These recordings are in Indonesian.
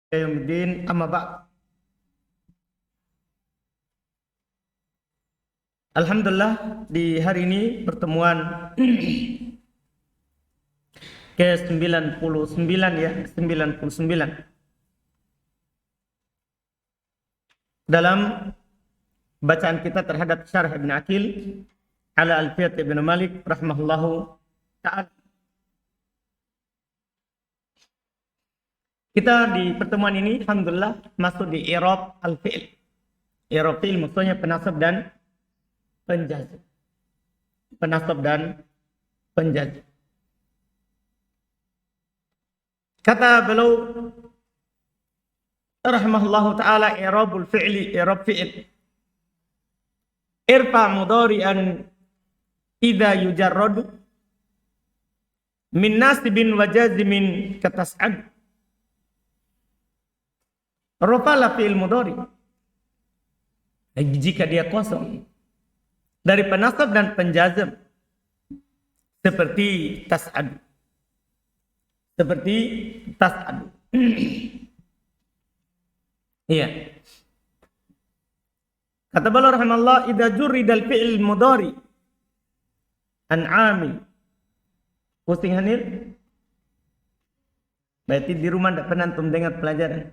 Yaumiddin amma ba'd. Alhamdulillah di hari ini pertemuan ke-99 ya, 99 dalam bacaan kita terhadap Syarah Ibn Aqil ala Alfiyat Ibn Malik rahimahullahu ta'ala. Kita di pertemuan ini alhamdulillah masuk di i'rab al-fi'l. I'rab fi'l maksudnya penasab dan penjazm. Penasab dan penjazm. Kata beliau rahimahullahu taala i'rabul fi'li i'rab fi'l. Irfa mudhari'an idza yujarradu min nasibin wa jazmin katas'ad. Rafa'la fi'il mudhari jika dia kosong dari penasab dan penjazm seperti tas'ad. Seperti tas'ad. Iya. Kata beliau rahimahullah idza jurridal fi'il mudhari an 'amil. Pusing Hanir? Berarti di rumah tidak pernah antum dengar pelajaran.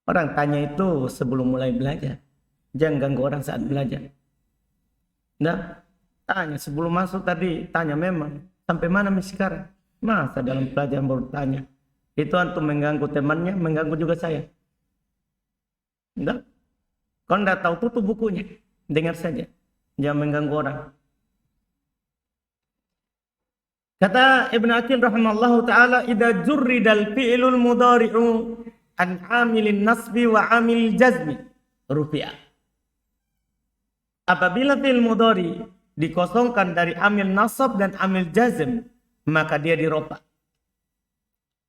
Orang tanya itu sebelum mulai belajar. Jangan ganggu orang saat belajar. Nah, tanya sebelum masuk tadi, tanya memang. Sampai mana sekarang? Masa dalam pelajaran baru tanya? Itu antum mengganggu temannya, mengganggu juga saya. Enggak. Kalau enggak tahu tutup bukunya. Dengar saja. Jangan mengganggu orang. Kata Ibn Aqil rahimallahu ta'ala, idza jurridal fi'lul mudhari'u an amilin nasbi wa amil jazmi rufi'ah. Apabila fi'il mudhari dikosongkan dari amil nasab dan amil jazm, maka dia dirofa.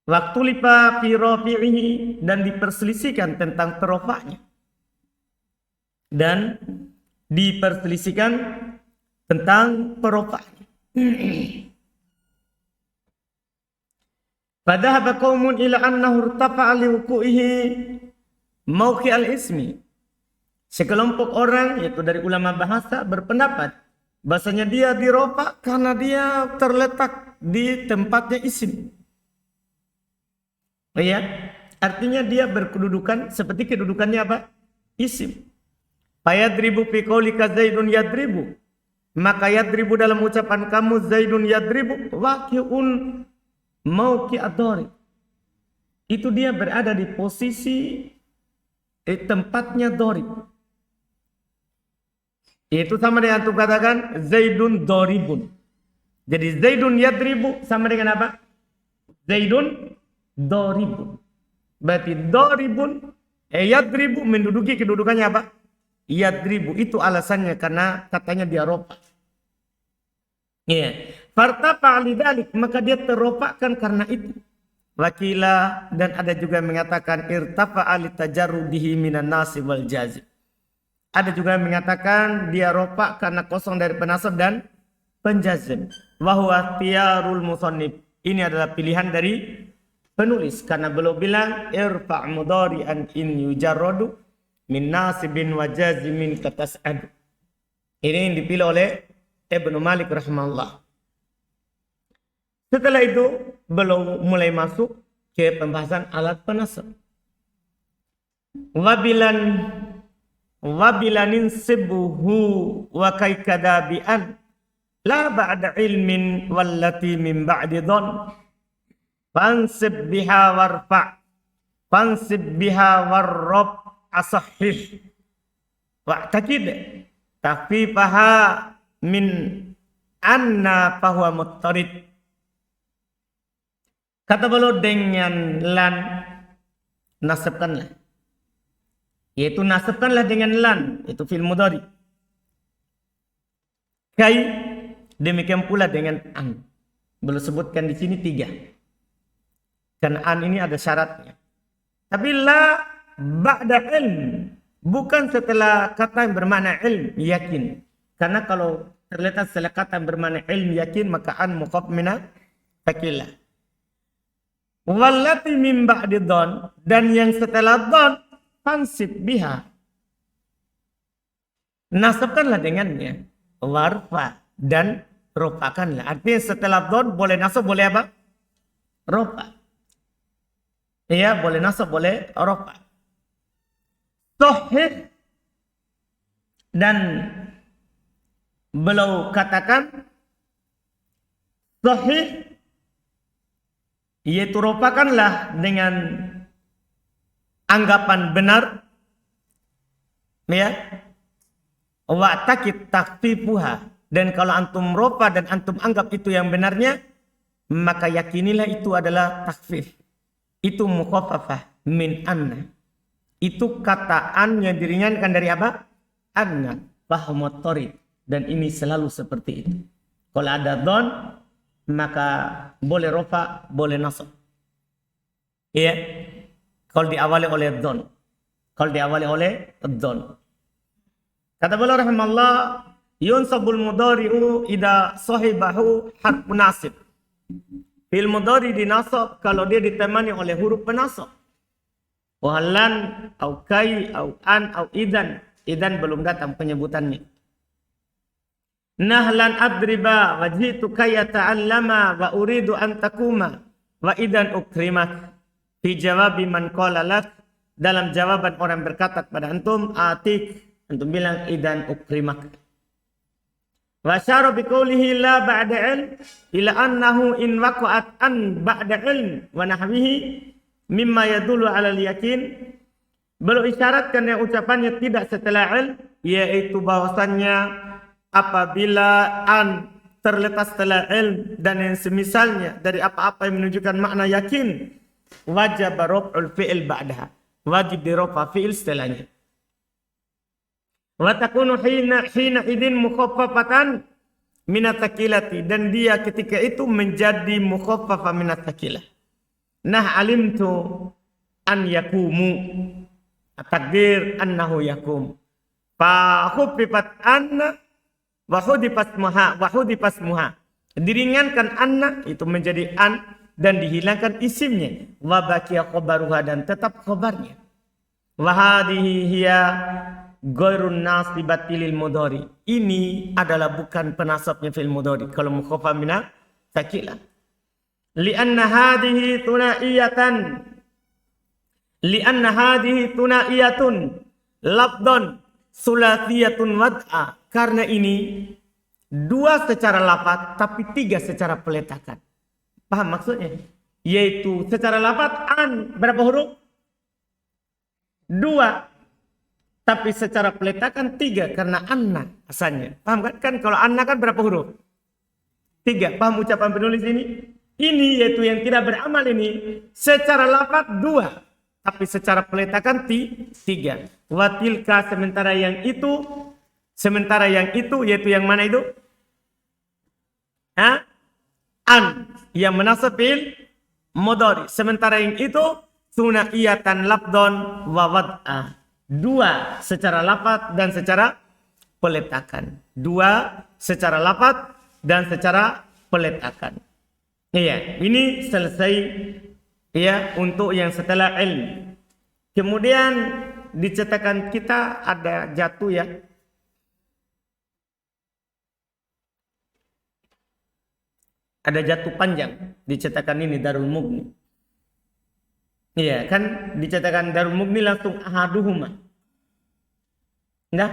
Waktu lipa fi rafi'ihi, dan diperselisihkan tentang terofanya. Dan diperselisihkan tentang perofanya. Fadhahaba qaumun ila annahu irtafa'a li wuqu'ihi mawqi' al-ismi. Sekelompok orang yaitu dari ulama bahasa berpendapat bahasanya dia dirofa karena dia terletak di tempatnya isim. Ya, artinya dia berkedudukan seperti kedudukannya apa? Isim. Fayadribu fi qaulika Zaidun yadribu. Maka yadribu dalam ucapan kamu Zaidun yadribu waqi'un mauqi ad-dharib. Itu dia berada di posisi tempatnya dharib. Itu sama dengan antum katakan Zaidun dharibun. Jadi Zaidun yadribu sama dengan apa? Zaidun dharibun. Berarti dharibun yadribu menduduki kedudukannya apa? Yadribu. Itu alasannya karena katanya dia rofa. Iya. Fartafa lidalik, maka dia terropakan karena itu. Wakila, dan ada juga yang mengatakan irtafa'a litajarrudihi minan nasib wal jazm. Ada juga yang mengatakan dia rofa karena kosong dari penasab dan penjazm. Wa huwa ikhtiyarul musannif. Ini adalah pilihan dari penulis karena beliau bilang irfa' mudhari'an in yujarradu min nasibin wa jazmin katas'ad. Ini yang dipilih oleh Ibnu Malik rahimahullah. Setelah itu belum mulai masuk ke pembahasan alat penasab. Wabilanin sibuhu wa kaikadabian la ba'da ilmin wallati min ba'di dhon fansib biha warfa' fansib biha warrob asahih wa'takid takfifaha min anna fahuwa muttarid. Kata beliau dengan lan nasabkanlah. Yaitu nasabkanlah dengan lan, itu fi'il mudhari. Kai demikian pula dengan an. Beliau sebutkan di sini 3. Karena an ini ada syaratnya. Tapi la ba'da ilm, bukan setelah kata yang bermakna ilm, yakin. Karena kalau terletak setelah kata yang bermakna ilm yakin, maka an muqaddam min fakillah. Wallati min ba'di dhon, dan yang setelah dhon fansib biha. Nasabkanlah dengannya. Warfa dan ropakanlah. Artinya setelah dhon boleh nasab, boleh apa? Ropa. Iya, boleh nasab, boleh ropa. Sahih, dan beliau katakan sahih, yaitu ropakanlah dengan anggapan benar, ya. Wa takit takfifuha, dan kalau antum ropa dan antum anggap itu yang benarnya, maka yakinilah itu adalah takfif. Itu mukhaffafah min anna. Itu kata an yang diringankan dari apa? Anna, fahmut torid. Dan ini selalu seperti itu. Kalau ada dhon, maka boleh rofa, boleh nasab. Iya. Kalau diawali oleh dhon. Kalau diawali oleh dhon. Kata beliau rahimallah, yunsabul mudhari'u idza sahibahu harf nasib. Fil mudhari dinasab kalau dia ditemani oleh huruf penasab. Walan, au kai, au an, au idan. Idan belum datang penyebutannya. Nahlan adriba wajhitu kaya ta'allama wa uridu an takuma wa idan ukrimak. Fi jawabi man qala lak, dalam jawaban orang berkata kepada antum, atik, antum bilang idan ukrimak. Wa syara bi qoulihi la ba'da ilm ila annahu in waqa'at an ba'da ilm wa nahwihi mimma yadullu 'ala al-yakin. Beliau isyaratkan yang ucapannya tidak setelah ilm, yaitu bahwasannya apabila an terletak setelah ilm dan yang semisalnya dari apa-apa yang menunjukkan makna yakin, wajib raf'ul fi'il ba'daha, wajib dirofa fi'il setelahnya. Wa takunu hina idin mukhaffafatan minat thaqilati, dan dia ketika itu menjadi mukhaffafa minat thaqilah. Nah alimtu an yakumu, takdir annahu yakum. Fa khuffifat anna wa hudifas muha. Diringankan anna itu menjadi an dan dihilangkan isimnya. Wa baqiya khabaruha, dan tetap khabarnya. Wa hadhihi hiya ghairun nasibati lil mudhari. Ini adalah bukan penasabnya fil mudhari kalau mukhaffaf minat thaqilah. Lianna hadhihi tunaiyatun labdon sulathiyatun wad'a. Karena ini dua secara lafaz tapi tiga secara peletakan. Paham maksudnya? Yaitu secara lafaz an berapa huruf? Dua. Tapi secara peletakan tiga karena anna asalnya. Paham kan? Kan kalau anna kan berapa huruf? Tiga. Paham ucapan penulis ini? Ini yaitu yang tidak beramal ini. Secara lafaz dua. Tapi secara peletakan tiga. Watilka, sementara yang itu yaitu yang mana itu? An. Yang menasab fi'il mudhari. Sementara yang itu sunaiyatan labdon wa wad'a. Dua secara lafaz dan secara peletakan. Dua secara lafaz dan secara peletakan. Iya, ini selesai ya untuk yang setelah ilm. Kemudian di cetakan kita ada jatuh ya. Ada jatuh panjang di cetakan ini Darul Mughni. Iya, kan dicetakan Darul Mughni langsung ahaduhuma. Enggak?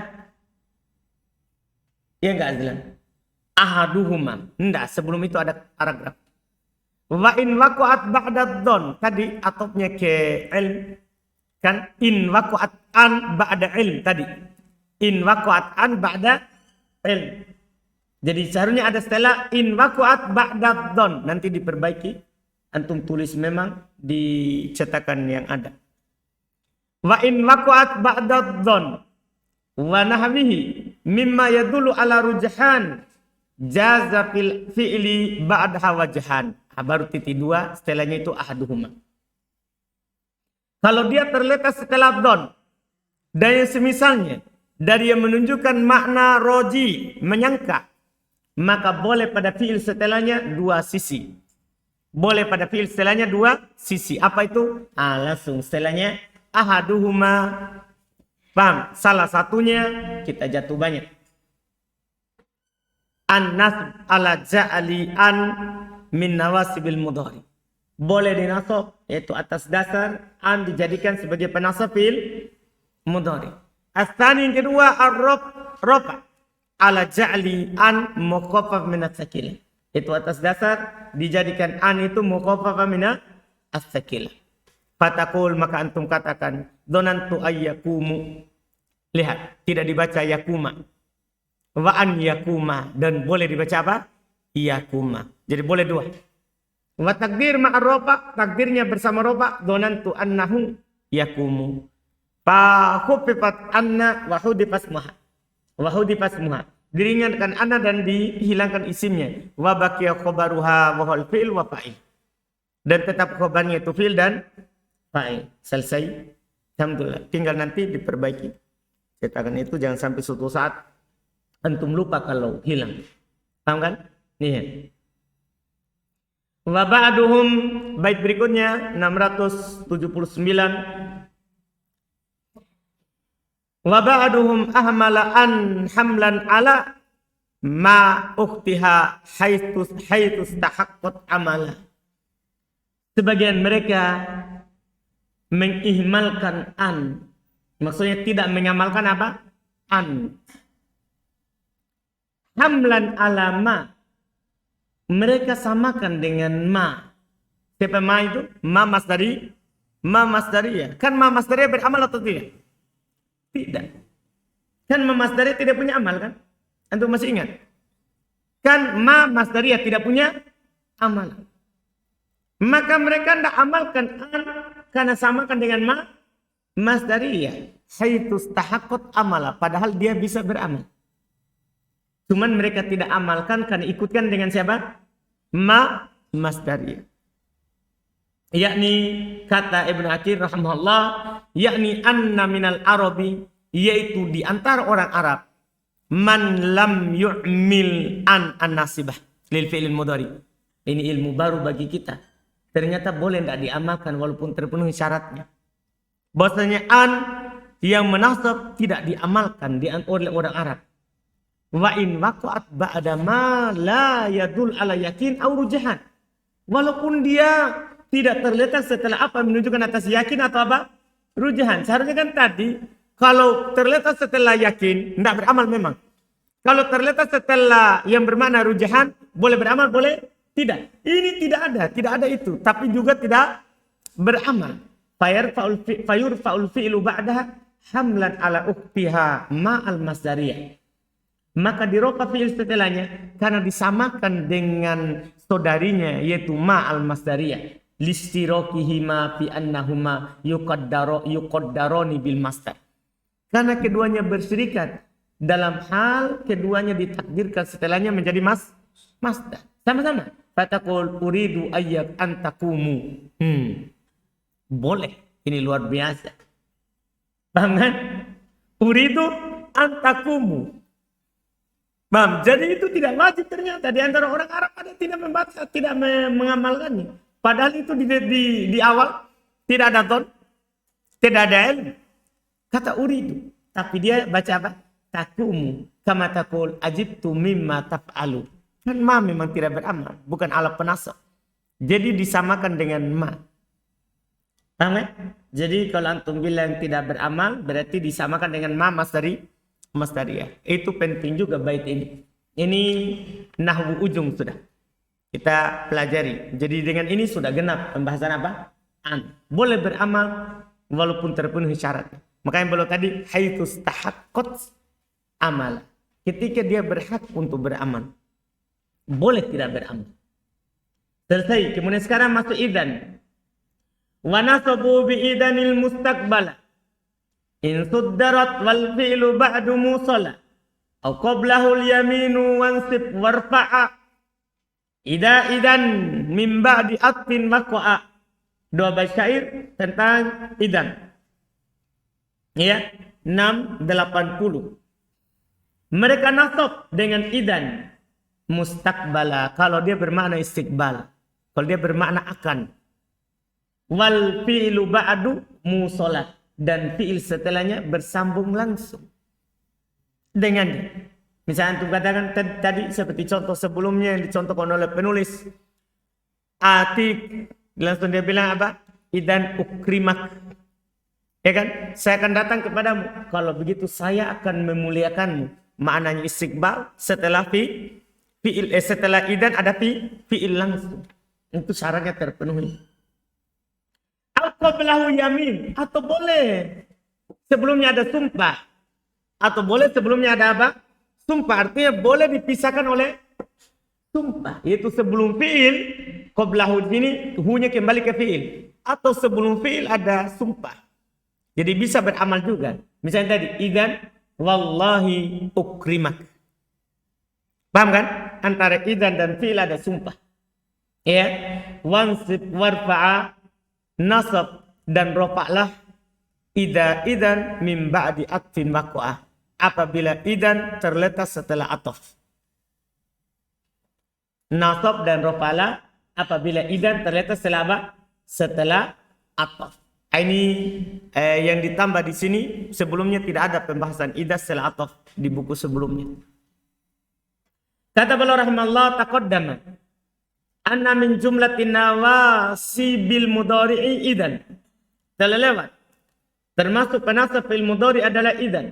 Iya enggak Azlan? Ahaduhuma. Enggak, sebelum itu ada paragraf. Wa in waqa'at ba'da dhon. Tadi atopnya ke ilm. Kan in waqa'at an ba'da ilm tadi. In waqa'at an ba'da ilm. Jadi seharusnya ada setelah in waqa'at ba'da dhon. Nanti diperbaiki. Antum tulis memang di cetakan yang ada. Wa in waqa'at ba'da dhon wa nahwihi mimma yadullu ala rujhan jaza fil fi'li ba'daha wajhan. Baru titik dua, setelahnya itu ahaduhuma. Kalau dia terletak setelah dhon dan yang semisalnya dari yang menunjukkan makna roji, menyangka, maka boleh pada fi'il setelahnya dua sisi. Boleh pada fi'il setelahnya dua sisi. Apa itu? Langsung setelahnya ahaduhuma. Paham? Salah satunya kita jatuh banyak. An-nasb ala ja'ali an min nawasibil mudhari. Boleh dinasab yaitu atas dasar an dijadikan sebagai penasab fi'il mudhari. As-tsani yang kedua ar-rafa ala ja'li an mukhaffaf min as-sakilah. Itu atas dasar dijadikan an itu mukhaffaf min as-sakilah. Fatakul maka antum katakan donantu ayyakumu. Lihat, tidak dibaca yakuma. Wa an yakuma dan boleh dibaca apa? Yakuma. Jadi boleh dua. Wa takdir ma'ar rafa, takdirnya bersama rafa donantu annahu yakumu. Fa khuffifat anna wa hudifat muha. Wa hudifat muha. Diringankan anna dan dihilangkan isimnya. Wa baqiya khabaruha wa hal fi'il wa fa'il. Dan tetap khabarnya itu fi'il dan fa'il. Selesai. Alhamdulillah. Tinggal nanti diperbaiki. Cetakan itu jangan sampai suatu saat antum lupa kalau hilang. Paham kan? Nih. Wa ba'duhum bait berikutnya 679. Wa ba'duhum ahmala an hamlan ala ma ukhtiha haitsus tahaqqat amala. Sebagian mereka mengihmalkan an. Maksudnya tidak mengamalkan apa? An. Hamlan ala ma. Mereka samakan dengan ma. Siapa ma itu? Ma masdari. Ma masdariyah. Kan ma masdariyah beramal atau tidak? Tidak. Kan ma masdariyah tidak punya amal kan? Antum masih ingat? Kan ma masdariyah tidak punya amal. Maka mereka tidak amalkan an karena samakan dengan ma masdariyah. Haitsus tahaqqat amala. Padahal dia bisa beramal. Cuman mereka tidak amalkan karena ikutkan dengan siapa? Ma masdariyah. Yakni kata Ibnu Aqil rahimahullah, yakni anna minal arabi, yaitu di antara orang Arab, man lam yu'mil an nasibah lil fi'il mudhari. Ini ilmu baru bagi kita. Ternyata boleh tidak diamalkan walaupun terpenuhi syaratnya. Bahwasanya an yang menasab tidak diamalkan oleh orang Arab. Wa in waqa'at ba'da ma la yadul ala yakin aw rujahan. Walaupun dia tidak terletak setelah apa menunjukkan atas yakin atau apa? Rujahan. Seharusnya kan tadi kalau terletak setelah yakin tidak beramal memang. Kalau terletak setelah yang bermakna rujahan boleh beramal boleh tidak. Ini tidak ada itu. Tapi juga tidak beramal. Fayurfa'ul fi'lu ba'daha hamlan ala ukhtiha ma'al masdariyah. Maka dirofa fi'il setelahnya karena disamakan dengan saudarinya yaitu ma'al masdariyah. Listirokihima fi annahuma yuqaddaroni bil masdar. Karena keduanya berserikat dalam hal keduanya ditakdirkan setelahnya menjadi masdar. Sama-sama. Fatakul uridu ayyak antakumu. Boleh. Ini luar biasa. Paham kan? Uridu antakumu. Paham? Jadi itu tidak wajib ternyata. Di antara orang Arab ada tidak membaca, tidak mengamalkannya. Padahal itu di awal tidak ada ton, tidak ada ilmu. Kata uridu. Tapi dia baca apa? Takumu. Kama takul ajibtu mimma taf'alu. Kan ma memang tidak beramal. Bukan alat penasab. Jadi disamakan dengan ma. Paham kan? Jadi kalau antum bilang tidak beramal, berarti disamakan dengan ma masdariyah. Itu penting juga bait ini. Ini nahwu ujung sudah. Kita pelajari. Jadi dengan ini sudah genap pembahasan apa? An. Boleh beramal walaupun terpenuhi syarat. Makanya belum tadi haitsus tahaqqat amal. Ketika dia berhak untuk beramal. Boleh tidak beramal. Selesai. Kemudian sekarang masuk idan. Wa nasabu bi idanil mustaqbala. In suddarat wal fi'lu ba'du musala. Au qablahu al-yaminu wansib warfa'a. Idan min ba'di atfin waqa'a. Dua bait syair tentang idan. Ya, 680. Mereka nasab dengan idan mustaqbala kalau dia bermakna istiqbal. Kalau dia bermakna akan. Wal fi'lu ba'du musolah. Dan fi'il setelahnya bersambung langsung dengan dia. Misalnya untuk katakan tadi seperti contoh sebelumnya yang dicontohkan oleh penulis. Atik. Langsung dia bilang apa? Idan ukrimak. Ya kan? Saya akan datang kepadamu. Kalau begitu saya akan memuliakanmu. Maknanya istiqbal. Setelah fi'il setelah idan ada fi'il langsung. Itu syaratnya terpenuhi. Atau belahu yamin. Atau boleh sebelumnya ada sumpah. Atau boleh sebelumnya ada apa? Sumpah. Artinya boleh dipisahkan oleh sumpah. Yaitu sebelum fi'il. Qablahu ini hunya kembali ke fi'il. Atau sebelum fi'il ada sumpah. Jadi bisa beramal juga. Misalnya tadi, idan wallahi ukrimak. Paham kan? Antara idan dan fi'il ada sumpah. Ya. Wansib warfa'a nasab dan rofa'lah idan min ba'di atfin waqa'ah. Apabila idan terletak setelah ataf. Nasab dan rofa'lah apabila idan terletak setelah apa? Setelah ataf. Ini yang ditambah di sini, sebelumnya tidak ada pembahasan idah setelah ataf di buku sebelumnya. Kata beliau rahimallahu taqaddama anna min jumlatin nawasibil mudhari'i idan. Telah lewat. Termasuk penasab fil mudhari adalah idan.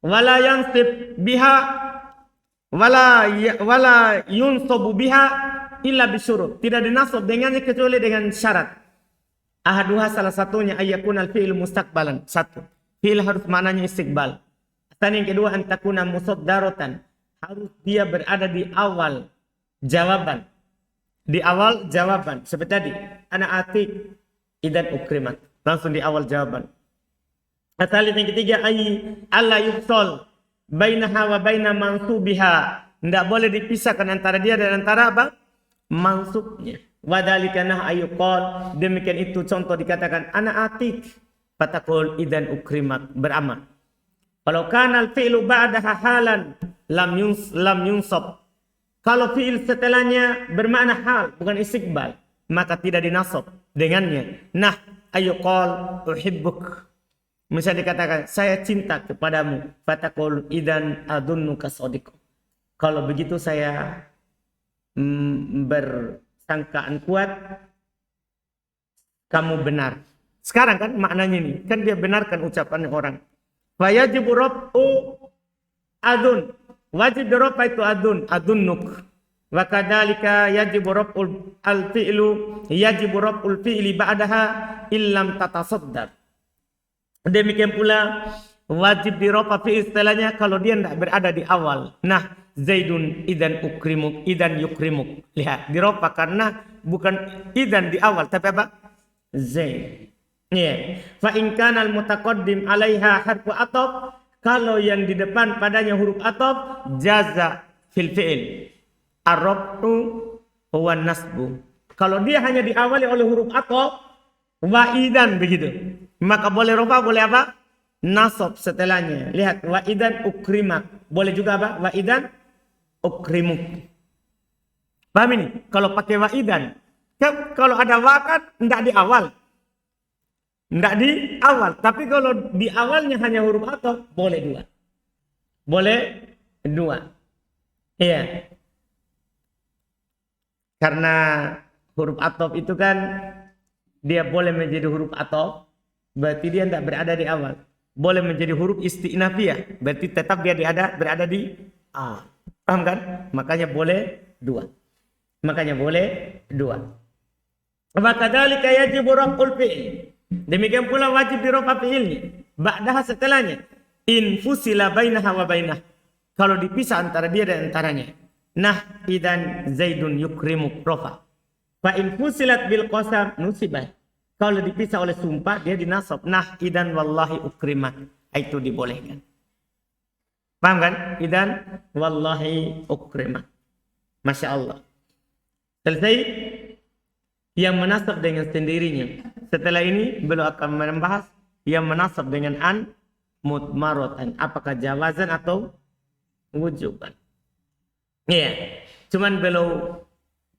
Wala yansib biha wala yunsabu biha illa bisyurut. Tidak dinasab dengannya kecuali dengan syarat. Ahaduha salah satunya ayyakun al-fi'il mustaqbalan. Satu. Fi'il harus maknanya istiqbal. Dan yang kedua antakuna musaddaratan. Harus dia berada di awal jawaban. Di awal jawaban. Seperti tadi. Ana atik idan ukrimat. Langsung di awal jawaban. Asal yang ketiga alla yufsal bainaha wa baina mansubiha. Tidak boleh dipisahkan antara dia dan antara apa? Mansubnya. Wadhalika nah ayuqal, demikian itu contoh dikatakan ana atik fatakul idan ukrimat, beramal. Kalau kana al-fi'lu ba'daha halan lam yunsab. Kalau fi'il setelahnya bermakna hal bukan istiqbal, maka tidak dinasab dengannya. Nah ayuqal uhibbuk. Misalnya dikatakan saya cinta kepadamu, fatakul idan adunnuka shadiq. Kalau begitu saya sangkaan kuat kamu benar. Sekarang kan maknanya ini, kan dia benarkan ucapan orang. Wajibu rab'u adun. Wajib dirab'a itu adunnuk. Wa kadzalika yajibu rab'ul al-fi'lu yajibu rab'ul fi'li ba'daha illam tatasaddar. Demikian pula wajib dirab'a fi'il setelahnya kalau dia tidak berada di awal. Nah, Zaidun idan ukrimuk, idan yukrimuk. Lihat, dirab'a karena bukan idan di awal, tapi apa? Zaid. Ya. Fa in kana al-mutaqaddim 'alaiha harfu ataf, kalau yang di depan padanya huruf ataf, jaza fil fi'il. Ar-rab'u wa nasbu. Kalau dia hanya diawali oleh huruf ataf, wa idan begitu. Maka boleh rafa, boleh apa? Nasab setelahnya. Lihat, wa idan ukrimak. Boleh juga apa? Wa idan ukrimuk. Paham ini? Kalau pakai wa'idan. Kan kalau ada wa kan enggak di awal. Enggak di awal. Tapi kalau di awalnya hanya huruf ataf, boleh dua. Boleh dua. Iya. Karena huruf ataf itu kan dia boleh menjadi huruf ataf, berarti dia enggak berada di awal. Boleh menjadi huruf isti'nafiyah, berarti tetap dia berada di awal. Paham kan? Makanya boleh dua. Wa kadzalika yajibu raf'ul fi'il. Demikian pula wajib diraf'a fi'ilnya. Ba'daha setelahnya. In fusila bainaha wa bainah. Kalau dipisah antara dia dan antaranya. Nah, idan Zaidun yukrimuk rafa. Fa in fusilat bil qasam nusibah. Kalau dipisah oleh sumpah dia dinasab. Nah, idan wallahi ukrimat. Itu dibolehkan. Paham kan? Idan wallahi ukrimah. Masya Allah. Selesai yang menasab dengan sendirinya. Setelah ini beliau akan membahas yang menasab dengan an mudmaratan. Apakah jawazan atau wujuban. Iya. Cuman beliau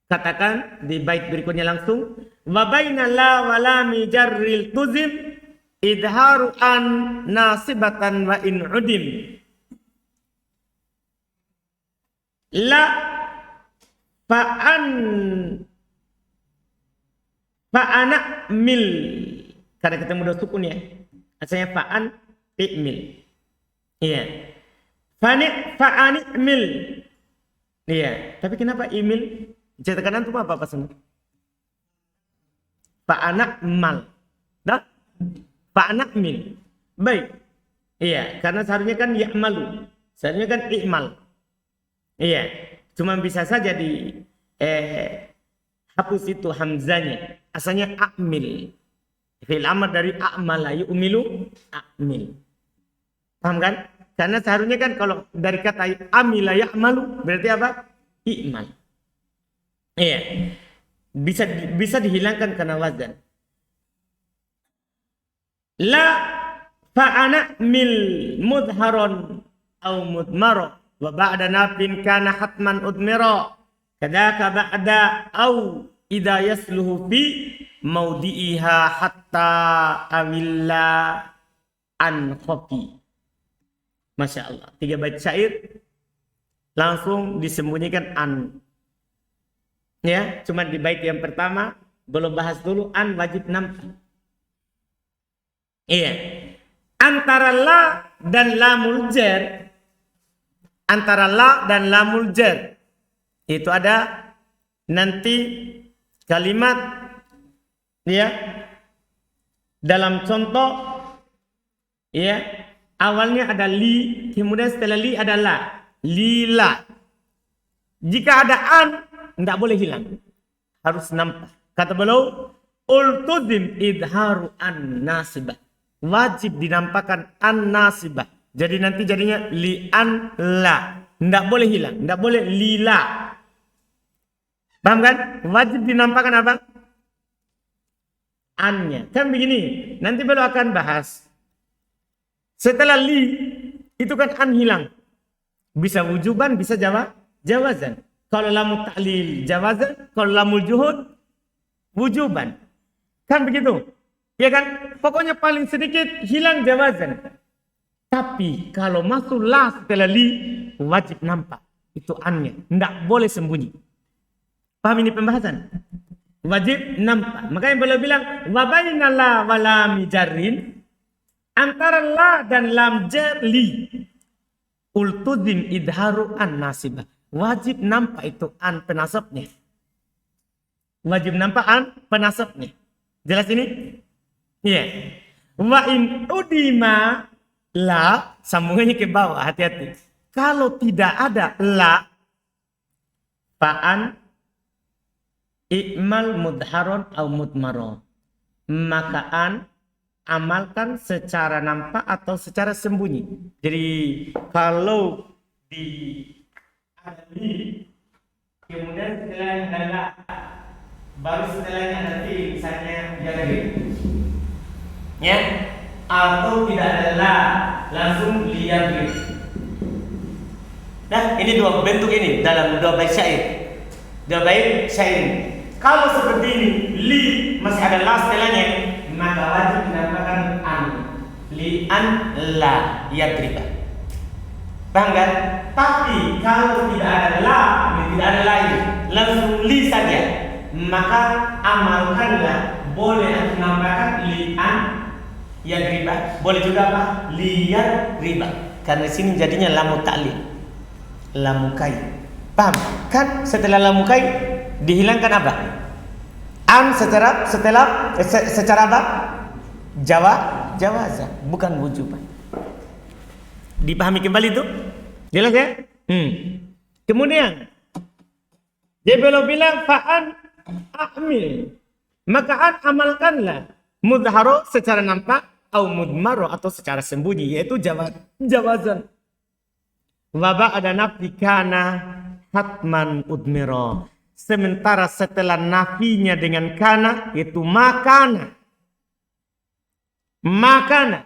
Katakan di bait berikutnya langsung. Wa baina la wa lam jarril tuzim idharu an nasibatan wa in udim. La fa'ana mil. Karena ketemu dua sukun ya. Asalnya fa'an i'mil. Iya. Fa'ani mil. Iya. Tapi kenapa i'mil? Cetakan antum apa pasang? Fa'ana mal. Dah? Fa'ana mil. Baik. Iya. Karena seharusnya kan ya'malu. Seharusnya kan i'mal. Iya. Cuma bisa saja di hapus itu hamzanya. Asalnya a'mil. Fi'il amr dari a'mala yu'milu a'mil. Paham kan? Karena seharusnya kan kalau dari kata amila ya'malu berarti apa? I'mal. Iya. Bisa dihilangkan karena wazan. La fa'ana mil mudharon au mudmaro wa ba'da nafin kana hatman udmiro kadaka ba'da au idza yasluhu fi maudi'iha hatta awilla an khafi. Masya Allah. 3 bait syair langsung disembunyikan an. Ya, cuma di bait yang pertama belum bahas dulu an wajib nampak. Iya. Antara la dan lamul jar, antara la dan lamul jar itu ada nanti kalimat ya dalam contoh ya awalnya ada li, kemudian setelah li ada la. Lila. Jika ada an tidak boleh hilang, harus nampak. Kata beliau ultuzim idharu an nasibah, wajib dinampakkan an nasibah. Jadi nanti jadinya li an la, tidak boleh hilang, tidak boleh lila. Paham kan? Wajib dinampakkan apa? Annya. Kan begini, nanti beliau akan bahas. Setelah li, itu kan an hilang. Bisa wujuban, bisa jawazan. Kalau lamul ta'lil jawazan, kalau lamul juhud wujuban. Kan begitu? Ya kan? Pokoknya paling sedikit hilang jawazan. Tapi kalau masuk la setelah li, wajib nampak. Itu annya. Tidak boleh sembunyi. Paham ini pembahasan? Wajib nampak. Makanya beliau bilang, wa baina la wa lam jarrin, antara la dan lam jar li, ultuzim idharu an nasibah. Wajib nampak itu an penasabnya. Wajib nampak an penasabnya. Jelas ini? Iya. Wa in udima la, sambungannya ke bawah, hati-hati. Kalau tidak ada la, fa'an i'mal mudharon au mudmaron, maka an amalkan secara nampak atau secara sembunyi. Jadi kalau di ada li, kemudian setelahnya ada la, baru setelahnya nanti misalnya jadi ya, atau tidak ada la, langsung lihat. Nah, ini dua bentuk ini dalam dua bait syair. Dua bait syair. Kalau seperti ini, li masih ada la setelahnya, maka wajib dinampakkan an. Li an la yadriba. Paham kan? Tapi kalau tidak ada la, tidak ada lain, langsung li saja, maka amalkanlah. Boleh dinampakkan li an yadriba, boleh juga apa? Li yadriba. Karena sini jadinya lamu ta'lil, lamu kai. Paham? Kan setelah lamu kai dihilangkan apa? An secara apa? Jawazan, bukan wujuban. Dipahami kembali itu? Jelas ya? Kemudian dia belum bilang fa'an a'mil, maka an amalkanlah mudharo secara nampak atau mudmaro atau secara sembunyi, yaitu jawazan. Waba ada nafi kana hatman udmiro, sementara setelah nafinya dengan kana yaitu makana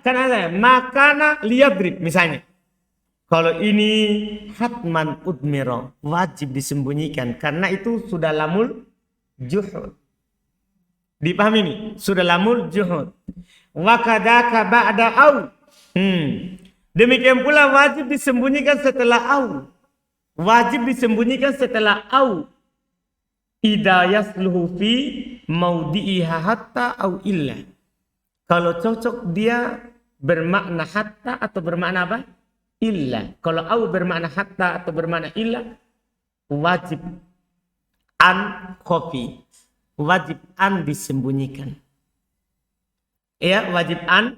kan ada makana liyadrib misalnya. Kalau ini hatman udmiro, wajib disembunyikan karena itu sudah lamul juhud. Dipahami ini? Sudah lamul juhud. Wa kadaka ba'da au. Demikian pula wajib disembunyikan setelah au. Wajib disembunyikan setelah au. Idza yasluhu fi maudi'iha hatta au illa. Kalau cocok dia bermakna hatta atau bermakna apa? Illa. Kalau au bermakna hatta atau bermakna illa, wajib an khofi. Wajib an disembunyikan. Ya, wajib an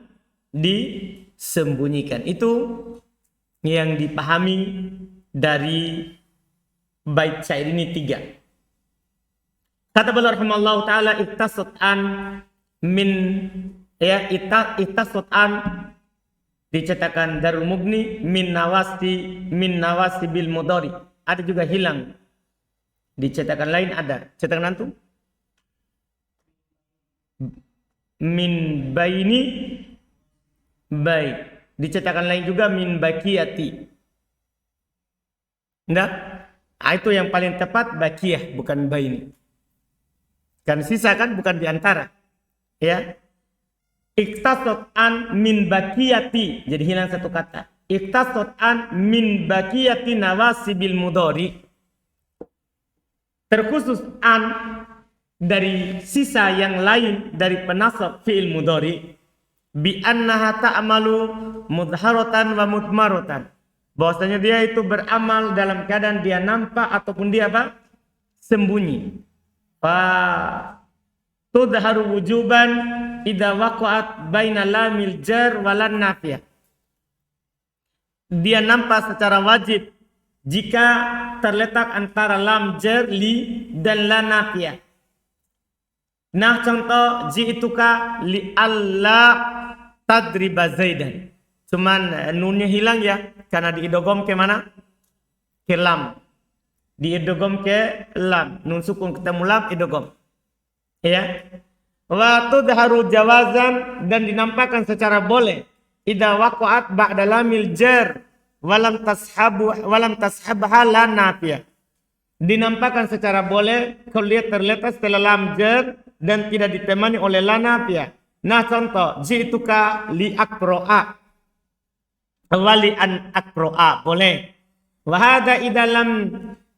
disembunyikan. Itu yang dipahami dari bait syair ini 3. Kata beliau rahimallahu taala ittasat an min ya ittasat an dicetakan Darul Mughni min nawasi bil mudhari. Ada juga hilang. Dicetakan lain ada. Cetakan antum? Min baini baik. Dicetakan lain juga min bakiyati. Enggak? Itu yang paling tepat bakiyah bukan baini. Kan sisa kan bukan di antara. Ya. Iktasot an min bakiyati. Jadi hilang satu kata. Iktasot an min bakiyati nawasibil mudhari. Terkhusus an dari sisa yang lain dari penasab fi'il mudhari. Bi annaha ta'malu mudharatan wa mudmaratan. Bahwasanya dia itu beramal dalam keadaan dia nampak ataupun dia apa? Sembunyi. Fa tudharu wujuban idza waqa'at baina lamil jar walan nafiyah. Dia nampak secara wajib jika terletak antara lam jar li dan la nafiyah. Nah contoh ji'tuka li alla tadriba zaidan. Cuman nunnya hilang ya karena diidgham ke mana? Ke lam. Diidgham ke lam. Nun sukun ketemu lam idgham. Ya. Wa tudharu jawazan dan dinampakkan secara boleh idza waqa'at ba'da lamil jar walam tashabha la nafiyah. Dinampakkan secara boleh kalau dia terletak setelah lam jar dan tidak ditemani oleh la nafiyah. Nah contoh ji'tuka li aqra'a wali an aqra'a boleh. Wa hadza idza lam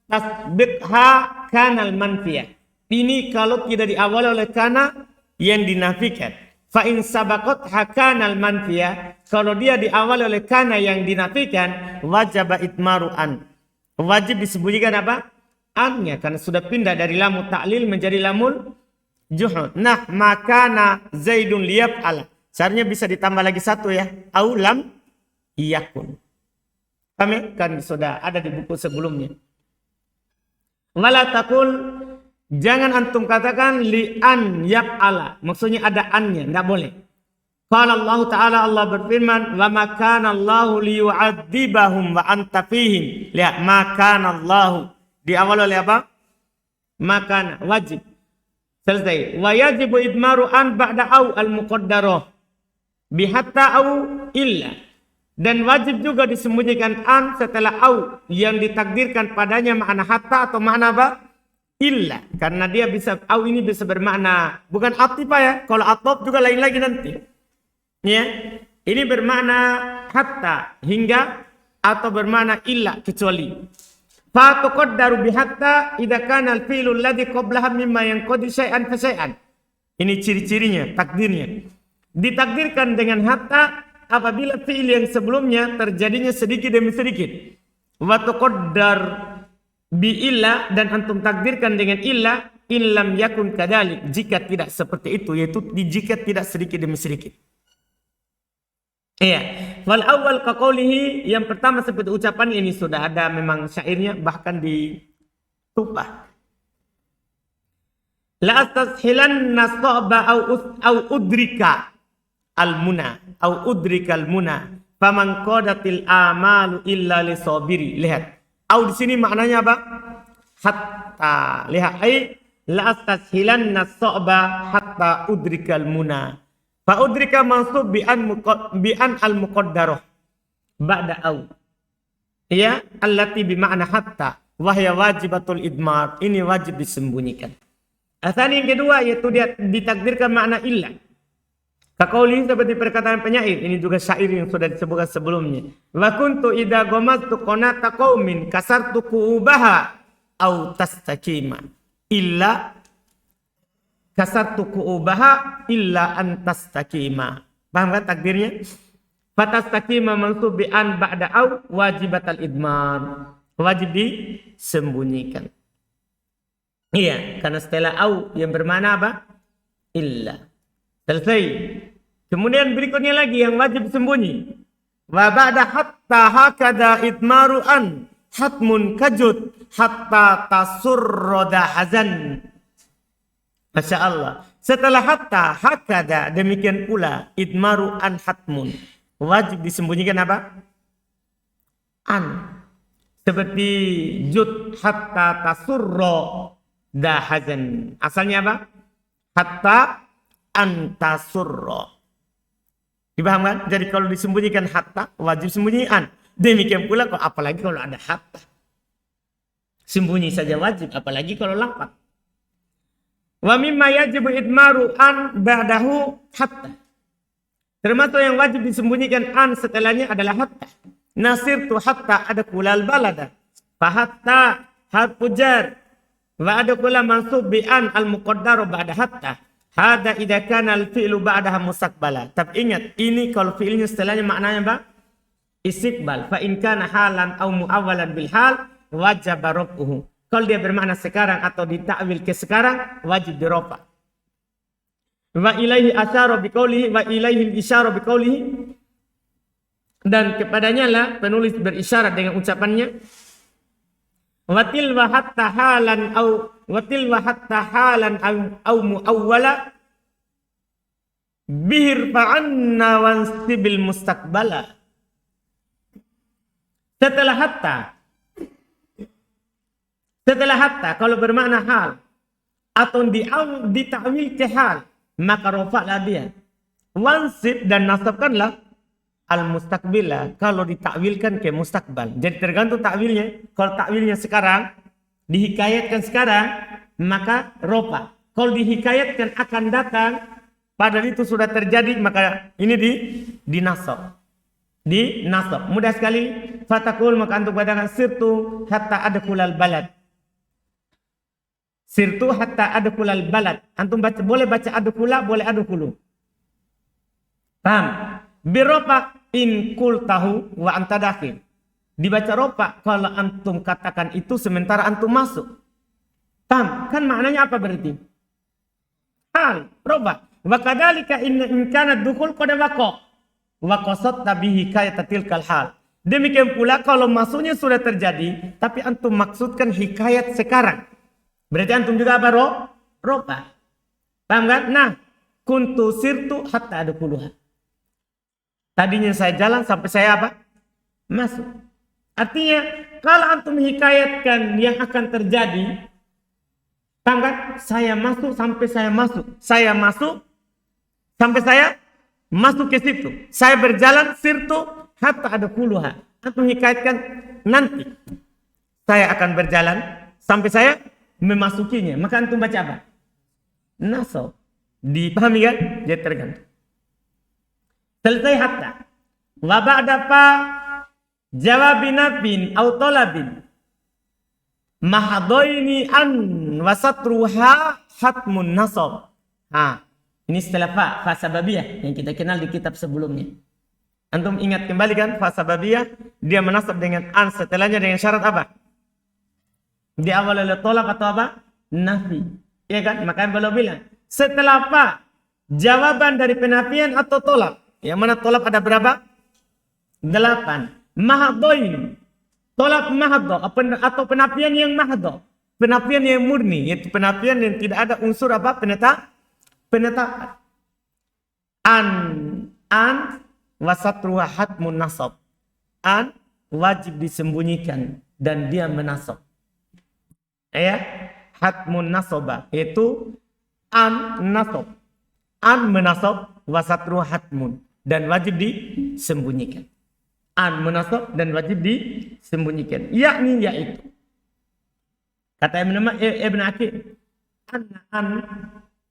tasbitha kana al manfiyah. Ini kalau tidak diawali oleh kana yang dinafikan. Fa in sabaqat hakanal manfiyah, kalau dia diawali oleh kana yang dinafikan, wajib itmaru an. Wajib disembunyikan apa? Annya karena sudah pindah dari lamu ta'lil menjadi lamul juhud. Nah, makana Zaidun liyaf'ala. Seharusnya bisa ditambah lagi satu ya. Au lam yakun. Kami kan sudah ada di buku sebelumnya. Wala taqul, jangan antum katakan li an yaf'ala. Maksudnya ada annya, enggak boleh. Qala Allah Ta'ala, Allah berfirman, "Wa ma kana Allahu liyu'adzibahum wa anta fihim." Lihat, ma kana Allah. Diawali oleh apa? Makana, wajib. Selesai. Wa yajibu idmaru an ba'da au al-muqaddarah. Bihatta au illa. Dan wajib juga disembunyikan an setelah au yang ditakdirkan padanya makna hatta atau makna apa? Illa. Karena dia bisa, au ini bisa bermakna, bukan atifah ya. Kalau atop juga lain lagi nanti. Ya. Ini bermakna hatta, hingga, atau bermakna illa, kecuali. Fa tuqaddaru bihatta idza kana al-fi'lu alladhi qablaha mimma yanqadi syai'an fa syai'an. Ini ciri-cirinya, takdirnya. Ditakdirkan dengan hatta apabila fi'il yang sebelumnya terjadinya sedikit demi sedikit. Wa tuqaddar bi illa, dan antum takdirkan dengan illa in lam yakun kadalik, jika tidak seperti itu, yaitu jika tidak sedikit demi sedikit. Iya. Wal awal kaqaulihi, yang pertama seperti ucapan ini sudah ada memang syairnya bahkan di Tupah. La astashilanna sa'ba au udrika al-muna au udrika al-muna faman qadatil amalu illa lisabiri. Lihat. Au di sini maknanya apa? Hatta. Lihat. Ai la astashilanna sa'ba hatta udrika al-muna. Fa udrika mansub bi an al-muqaddarah ba'da au. Ya, allati bima'na hatta wahya wajibatul idmar. Ini wajib disembunyikan. Asal yang kedua yaitu dia ditakdirkan makna illa. Kaqauli seperti perkataan penyair, ini juga syair yang sudah disebutkan sebelumnya. Wa kuntu idza ghamadtu qanata qaumin kasartu kuubaha au tastaqima illa kasartu kuubaha illa an tastaqima. Paham kan takdirnya? Fatastaqima mansub bi an ba'da au wajibatal idmar. Wajib disembunyikan. Iya, karena setelah au yang bermakna apa? Illa. Selesai. Kemudian berikutnya lagi yang wajib sembunyi. Wa ba'da hatta hakada idmaru an hatmun kajud hatta tasurroda hazan. Masya Allah. Setelah hatta hakada demikian pula idmaru an hatmun. Wajib disembunyikan apa? An. Seperti jud hatta tasurro da hazan. Asalnya apa? Hatta antasurro. Dipahamkan? Jadi kalau disembunyikan hatta, wajib sembunyikan. Demikian pula kok apalagi kalau ada hatta. Sembunyi saja wajib, apalagi kalau lafaz. Wa mimma yajibu idmaru an ba'dahu hatta. Termasuk yang wajib disembunyikan an setelahnya adalah hatta. Nasirtu hatta adkhulal balada. Fa hatta harfu jar wa adkhula mansub bi an al muqaddaru ba'da hatta. Hada idza kana al-fi'lu ba'daha mustaqbala. Tapi ingat, ini kalau fi'ilnya setelahnya maknanya apa? Istiqbal. Fa in kana halan aw muawwalan bil hal wajib raf'uhu. Kalau dia bermakna sekarang atau ditakwil ke sekarang, wajib dirofa. Wa ilaihi asyara biqaulihi wa ilaihi al-isyara biqaulihi. Dan kepadanya lah penulis berisyarat dengan ucapannya. Watil wa hatta halan au muawwala bihir fa'anna wansibil mustaqbala. Setelah hatta kalau bermakna hal atau ditakwil ke hal, maka rafa'lah dia. Wansib dan nasabkanlah al-mustaqbila kalau ditakwilkan ke mustaqbal. Jadi tergantung takwilnya. Kalau takwilnya sekarang, dihikayatkan sekarang, maka rofa. Kalau dihikayatkan akan datang, padahal itu sudah terjadi, maka ini dinasab. Dinasab. Mudah sekali. Fatakul, maka antum katakan sirtu hatta adkhulal balad. Sirtu hatta adkhulal balad. Antum baca, boleh baca adkhula, boleh adkhulu. Paham? Birofa in kul tahu wa anta dakhil. Dibaca rofa kalau antum katakan itu sementara antum masuk. Paham? Kan maknanya apa berarti? Hal, rofa. Wa kadzalika in kana dukhul qad waqa. Wa qasadta bihi kayatatil hal. Demikian pula kalau masuknya sudah terjadi, tapi antum maksudkan hikayat sekarang. Berarti antum juga apa? Rofa. Paham kan? Nah, kuntu sirtu hatta adkhuluha. Tadinya saya jalan sampai saya apa? Masuk. Artinya kalau antum hikayatkan yang akan terjadi, paham kan? Saya masuk sampai saya masuk. Saya masuk sampai saya masuk ke situ. Saya berjalan sirtu hatta adkhuluha. Antum hikayatkan nanti saya akan berjalan sampai saya memasukinya. Maka antum baca apa? Nasab. Dipahami kan? Jadi tergantung. Selesai hatta. Wa ba'da fa jawabin nafin au talabin mahadaini an wasatruha hatmun nasab. Ini setelah fa sababiyah yang kita kenal di kitab sebelumnya. Antum ingat kembali kan fa sababiyah, dia menasab dengan an, setelahnya dengan syarat apa? Di awal oleh tolak atau apa? Nafi. Ya kan? Makanya beliau bilang setelah fa jawaban dari penafian atau tolak. Yang mana tolak ada berapa? 8. Mahadhain. Tolak mahadha atau penafian yang mahadha. Penafian yang murni, yaitu penafian yang tidak ada unsur apa? Penetapan. An wasatruha hatmun nasab. An wajib disembunyikan dan dia menasab. Ya, hatmun nasaba yaitu an nasab. An menasab wasatruha hatmun. Dan wajib disembunyikan. An menasab dan wajib disembunyikan. Yakni yaitu. Kata Ibn Aqil. An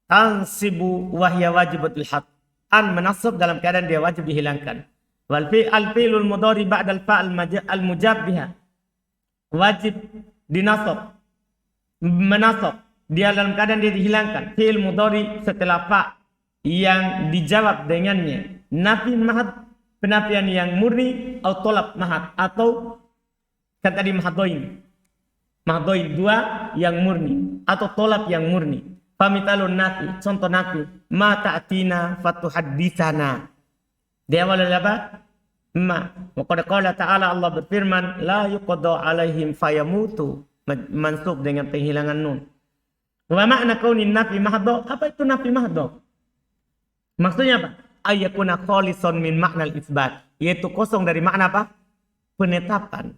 tansibu wahya wajibatul had. An menasab dalam keadaan dia wajib dihilangkan. Wal fi'lul mudhari ba'da al-fa'al al-mujab biha. Wajib dinasab. Menasab. Dia dalam keadaan dia dihilangkan. Fi'il mudhari setelah fa yang dijawab dengannya. Nafi mahad, penafian yang murni, atau tolab mahad, atau kan tadi mahadoin. Mahadoin dua yang murni, atau tolab yang murni. Pamitalun nafi, contoh nafi. Ma ta'tina fatuhadditsana. Di awal apa? Ma. Wa qad qala ta'ala, Allah berfirman, la yuqadha alaihim fayamutu. Mansub dengan penghilangan nun. Wa makna kaunin nafi mahdho. Apa itu nafi mahdho? Maksudnya apa? Ayyakuna khalisan min makna al-itsbat. Yaitu kosong dari makna apa? Penetapan.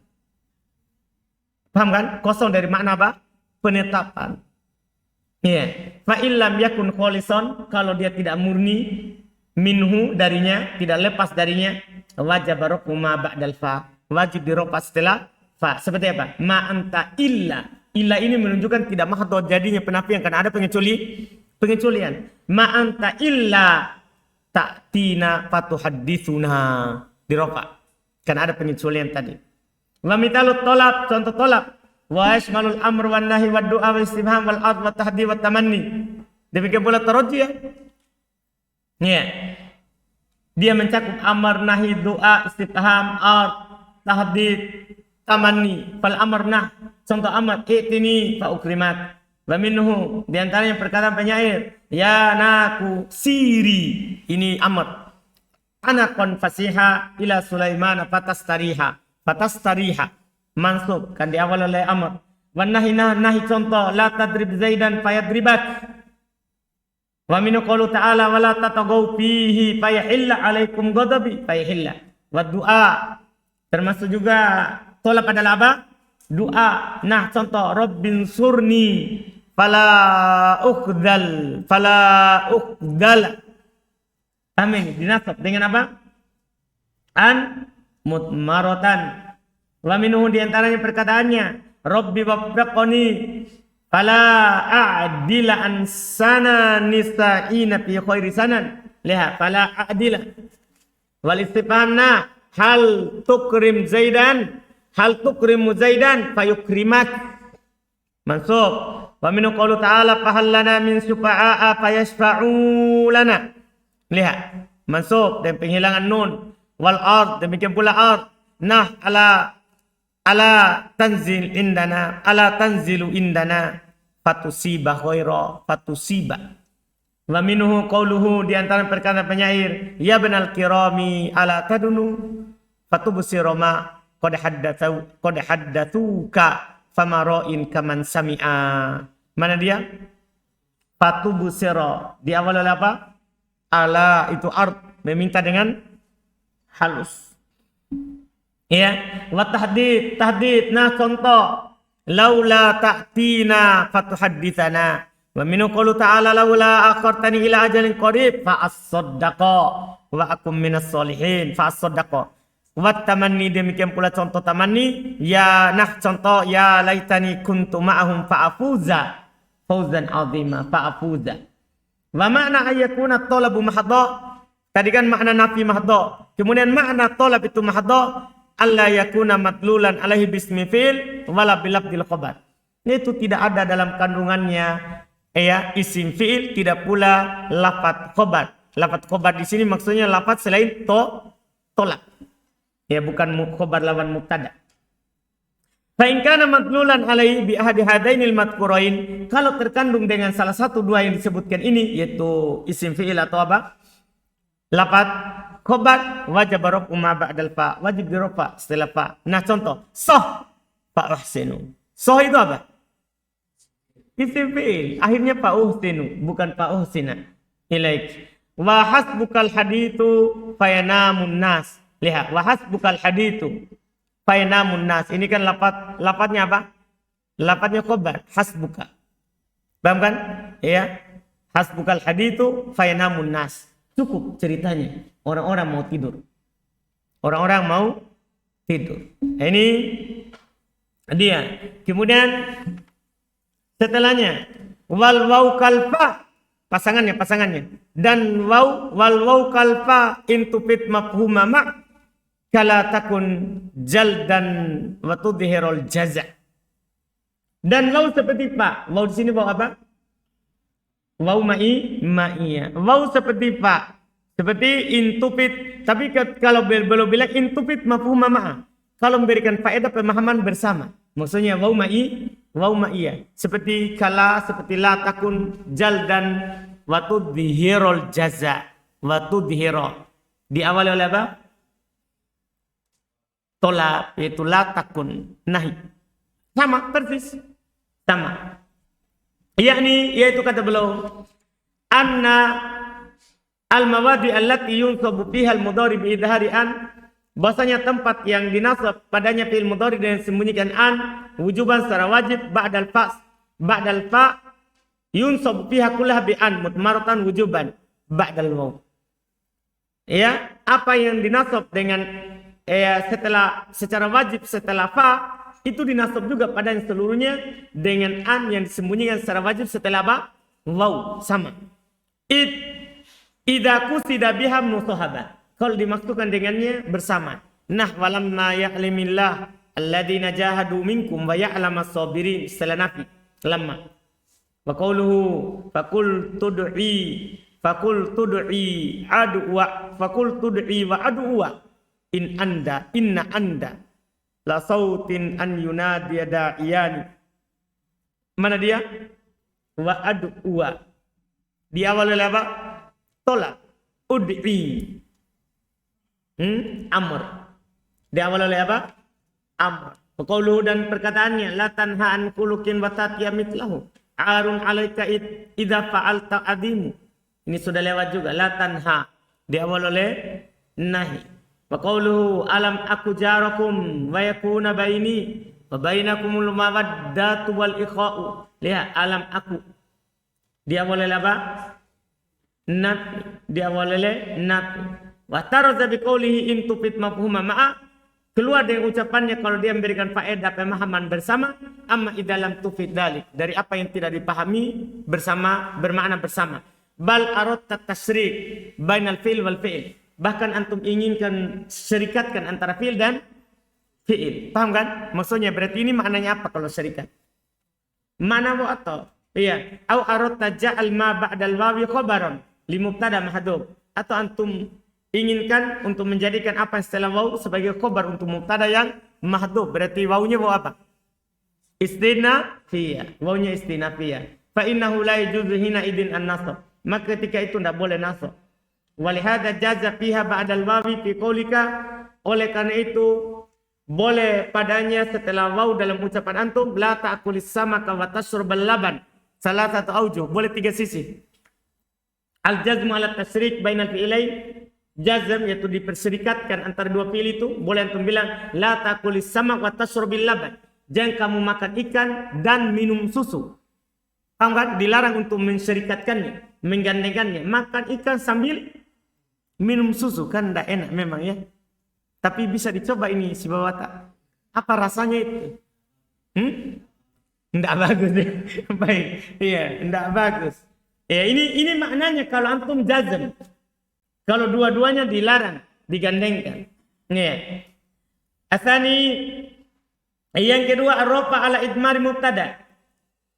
Paham kan? Kosong dari makna apa? Penetapan. Iya. Fa illam yakun khalisan, kalau dia tidak murni minhu darinya, tidak lepas darinya, wajib rafu ma ba'dal fa. Wajib diropa setelah fa. Seperti apa? Ma anta illa. Illa ini menunjukkan tidak mahdho jadinya penafian karena ada pengecualian. Ma anta illa ta'tina fatuhadditsuna. Diropa. Karena ada pengecualian tadi. Wa mitalut tolab, contoh tolab. Wa yashmalul amr wan nahi wad du'a wal istifham wal ard wat tahdi wat tamanni. Demikian pula tarajji ya. Ya. Dia mencakup amar, nahi, doa, istifham, ard, tahdid, tamanni. Fal amr nah, contoh amar, i'tini fa ukrimat. Wa minhu, di antaranya perkataan penyair, ya naku siri. Ini amar. Anakon fasiha ila Sulaiman fatastariha. Mansub kan di awal oleh amr. Wan nahi nahi contoh la tadrib Zaidan fayadribak. Wa min qaulu ta'ala wala tatagaw fihi fayahilla alaikum ghadabi fayahilla. Wa du'a termasuk juga tolak adalah apa? Doa. Nah contoh Rabbin surni fala ukhdal. Amin. Dinasab dengan apa? An mutmaratan. Wa minhu diantaranya perkataannya Rabbi waffaqni fala a'dila an sana nisa'ina fi khairi sanan. Lihat fala a'dila. Wal istifhamna hal tukrim Zaidan fayukrimak. Mansub. Wa minhu qaulu ta'ala fahallana min syufa'a fayashfa'u lana. Lihat mansub dan penghilangan nun. Wal ard demikian pula ard. Nah ala tanzilu indana fatusiba khaira fatusiba. Wa minhu qauluhu di antara perkataan penyair ya benal kirami ala tadunu fatubsiru ma qad haddatsuka famara'in kaman sami'a. Mana dia? Fatubsiru di awal oleh apa? Ala itu ard meminta dengan halus. Ya, wa tahdid. Nah contoh laula ta'tina fatuhadditsana. Wa min qaulu ta'ala laula akhartani ila ajalin qarib fa as-saddaqa wa akum minas solihin fa as-saddaqa. Wa tamanni demikian pula contoh tamanni ya nah contoh ya laitani kuntu ma'ahum fa afuza fawzan 'azima fa afuza. Wa makna ayakuna talabu mahdha. Tadi kan makna nafi mahdha. Kemudian makna talab itu mahdha. Allah yakuna matlulan alaihi bismi fi'il wala bilafdil khabar. Itu tidak ada dalam kandungannya ya isim fi'il, tidak pula lafaz khabar. Lafaz khabar di sini maksudnya lafaz selain tolak. Ya bukan khabar lawan mubtada. Fa in kana matlulan alaihi bi ahadi hadainil madhkurain, kalau terkandung dengan salah satu dua yang disebutkan ini yaitu isim fi'il atau apa? Lafaz khobar wajib rafu ma ba'dal fa, wajib dirofa setelah fa. Nah contoh soh fa uhsinu. Soh itu apa? Isim fi'il, akhirnya fa uhsinu bukan fa uhsina ilaik. Wa hasbukal hadithu fayanamun nas. Lihat wa hasbukal hadithu fayanamun nas. Ini kan lafaznya apa? Lafaznya khobar hasbuka. Paham kan? Ya. Hasbukal hadithu fayanamun nas. Cukup ceritanya. Orang-orang mau tidur. Orang-orang mau tidur. Ini dia. Kemudian setelahnya wal wau kalfa, pasangannya. Dan wal wau kalfa intupit mafhuma ma kala takun jaldan wa tudhirul jaza. Dan wau seperti fa. Wau di sini wau apa? Wau ma'iyah. Wau seperti fa. Seperti intupit, tapi kalau belum bilang intupit mafhuma ma'a. Kalau memberikan faedah pemahaman bersama. Maksudnya wau ma'iyah. Seperti kala, seperti la takun jaldan wa tudhirul jaza. Wa tudhiro. Diawali oleh apa? Tola, yaitu la takun nahi. Sama persis. Sama. Yaitu kata beliau, anna al-mawadi allati yunsabu fiha al-mudhari bi idhari an, bahasanya tempat yang dinasab padanya fi'il mudhari dengan sembunyikan an wujuban secara wajib ba'dal fa yunsabu fiha kullah bi an mutmaratan wujuban ba'dal waw. Ya, apa yang dinasab dengan secara wajib setelah fa itu dinasab juga padanya seluruhnya dengan an yang disembunyikan secara wajib setelah apa? Waw, sama. Idza qusida biha musahabah. Kalau dimaksudkan dengannya bersama. Nah, walamma ya'lamillah alladziina jahadu minkum wa ya'lamas sabirin. Setelah nafi. Lamma. Wa qawluhu faqul tud'i wa adwa inna anda la sautin an yunadiya da'iyani. Mana dia? Wa adwa. Di awal oleh apa? Tolak, ud'i, amr. Di awal oleh apa? Amr. Qauluhu dan perkataannya, la tanha an kulukin wa tatya mitlahu. Arun alaika idza fa'alta adimu. Ini sudah lewat juga. La tanha. Di awal oleh nahi. Wa qauluhu alam aku jarakum wa yakuna baini wa bainakumul mawaddatu wal ikha'u. Lihat alam aku. Di awal oleh apa? Nafi, diawali oleh nafi. Wa taraza biqaulihi in tufid mafhuma ma'a, keluar dari ucapannya kalau dia memberikan faedah pemahaman bersama, amma idalam tufid dalik, dari apa yang tidak dipahami bersama, bermakna bersama. Bal aratta tasrik bainal fi'il wal fi'il, bahkan antum inginkan serikatkan antara fi'il dan fi'il. Paham kan? Maksudnya berarti ini maknanya apa kalau serikat? Mana wa atau? Iya, au aratta ja'al ma ba'dal wawi khabaran li mubtada mahdhuf, atau antum inginkan untuk menjadikan apa setelah waw sebagai khabar untuk mubtada yang mahdhuf, berarti wawnya waw apa? Istinafiyah, wawnya istinafiyah. Fa innahu la yajuzu hina idin an-nasab, maka ketika itu tidak boleh nasab. Walihada jaza fiha ba'dal wawi fi qaulika, oleh karena itu boleh padanya setelah waw dalam ucapan antum la ta'kulis samaka wa tashrabal laban. Salah satu aujuh, boleh tiga sisi. Al-jazmu ala tasrik bainal fi'ilai, jazm yaitu diperserikatkan antara dua fi'il itu. Boleh antum bilang la takulis sama wa tashrabil laban, jangan kamu makan ikan dan minum susu. Paham kan? Dilarang untuk menserikatkannya, menggandengkannya. Makan ikan sambil minum susu kan tidak enak memang ya. Tapi bisa dicoba ini si Bawata. Apa rasanya itu? Tidak bagus ya. Baik. Iya, tidak bagus. Ya, ini maknanya kalau antum jazm. Kalau dua-duanya dilarang, digandengkan. Ya. Asani, yang kedua ar-rafa ala idmari mubtada.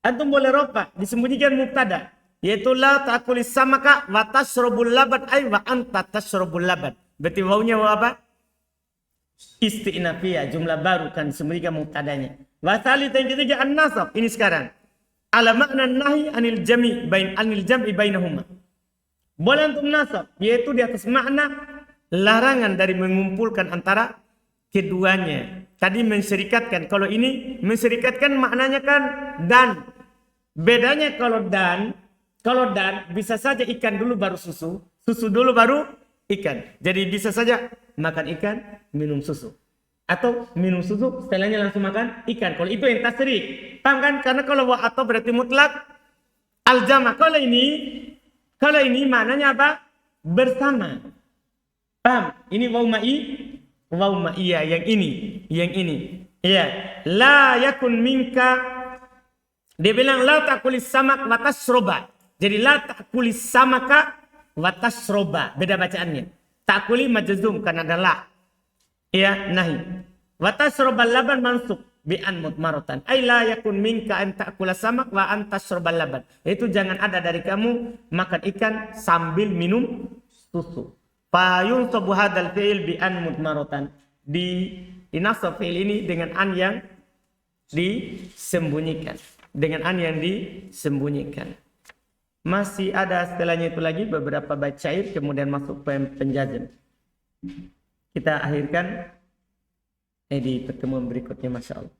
Antum boleh rafa, disembunyikan mubtada, yaitu la ta'kulis samaka wa tashrabul laban ay wa anta tashrabul laban. Berarti wawunya waw apa? Istinafiyah, jumlah baru kan disembunyikan mubtadanya. Wa tsalits yang ketiga an-nasab. Ini sekarang. Ala makna nahi anil jam'i bainahuma. Boleh untuk nasab, yaitu di atas makna larangan dari mengumpulkan antara keduanya. Tadi menserikatkan, kalau ini menserikatkan maknanya kan dan. Bedanya kalau dan bisa saja ikan dulu baru susu, susu dulu baru ikan. Jadi bisa saja makan ikan, minum susu. Atau minum susu, setelahnya langsung makan ikan. Kalau itu yang tasrik. Paham kan? Karena kalau wa atau berarti mutlak al-jama'. Kalau ini maknanya apa? Bersama. Paham? Ini waw ma'i Wawma iya yang ini. Iya. La yakun minka. Dia bilang la takulis samak watasroba. Jadi la takulis samaka watasroba. Beda bacaannya. Takuli majzum karena ada la. Iya, nahi. Watasroba laban mansub bi'an mutmarotan. Ay la yakun minka an ta'kula samak wa an tasroba laban. Itu jangan ada dari kamu makan ikan sambil minum susu. Fayun sabu hadal fi'il bi'an mutmarotan. Di inasab fi'il ini dengan an yang disembunyikan. Dengan an yang disembunyikan. Masih ada setelahnya itu lagi beberapa bait syair kemudian masuk penjazm. Kita akhirkan di pertemuan berikutnya, Masya Allah.